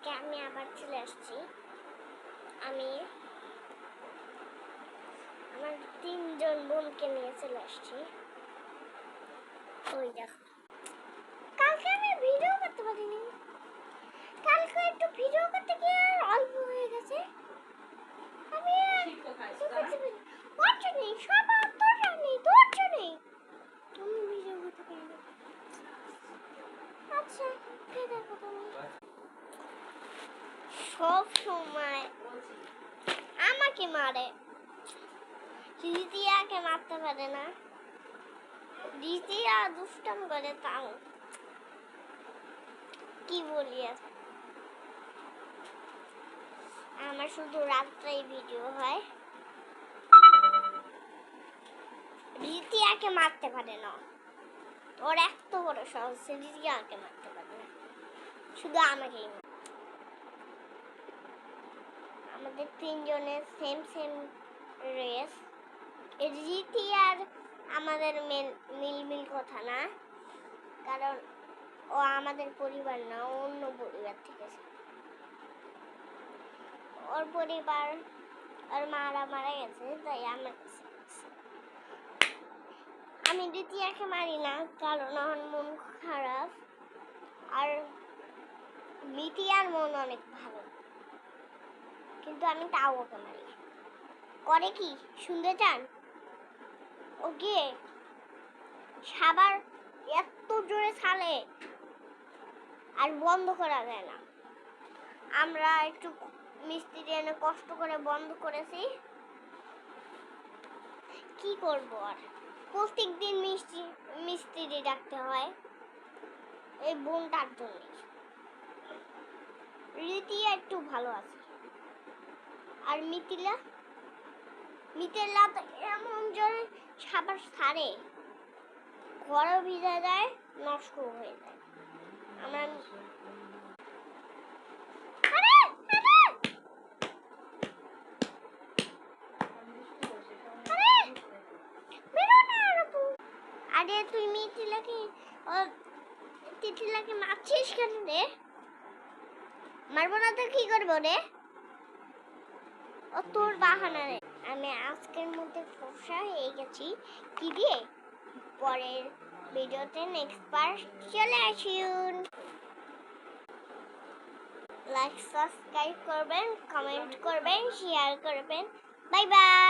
আজকে আমি আবার চলে আসছি। আমি আমার 3জন বোনকে নিয়ে চলে আসছি। ওই দেখো, কালকে আমি ভিডিও করতে পারিনি। কালকে একটু ভিডিও করতে গিয়ে অল্প হয়ে গেছে। আমি ধৈর্য নেই, সবার ধৈর্য নেই। তুমি ভিডিও করতে পারিনি। আচ্ছা, কে দেখো তুমি? সব সময় আমাকে মারে, রিতিয়াকে মারতে পারে না। রিতিয়া দুষ্টাম করে, তাও কি বলি। আমার শুধু রাত্রেই ভিডিও হয়। রিতিয়াকে মারতে পারে না, ওর এত বড় সাহস, রিতিয়াকে মারতে পারে না, শুধু আমাকেই। আমাদের 3জনের সেম রেস। রিতিয়ার আমাদের মিল কথা না, কারণ ও আমাদের পরিবার না, অন্য পরিবার থেকে। ওর পরিবার, ওর মারা গেছে, তাই আমার আমি রিতিয়াকে মারি না, কারণ আমার মন খারাপ। আর মিতিয়ার মন অনেক ভালো, কিন্তু আমি তাও ওকে মারি। করে কি শুনতে চান? ওকে সাবার এত জোরে ছাড়ে আর বন্ধ করা যায় না। আমরা একটু মিস্ত্রি এনে কষ্ট করে বন্ধ করেছি। কি করব আর, প্রত্যেক দিন মিস্ত্রি ডাকতে হয় এই বোনটার জন্য। রিতিয়া একটু ভালো আছে, আর মিতিলা তো এমন জোরে সাবার ছাড়ে, ঘরও ভিজে যায়, নষ্ট হয়ে যায়। আমার আরে তুই তিতলাকে মারছিস কেন রে? মারবো না তো কি করবো রে? ও তোর বাহানা রে। আমি আজকের মধ্যে ফর্সা হয়ে গেছি। কি দিয়ে? পরের ভিডিওতে নেক্সট পার্ট চলে আসুন। লাইক সাবস্ক্রাইব করবেন, কমেন্ট করবেন, শেয়ার করবেন। Bye bye.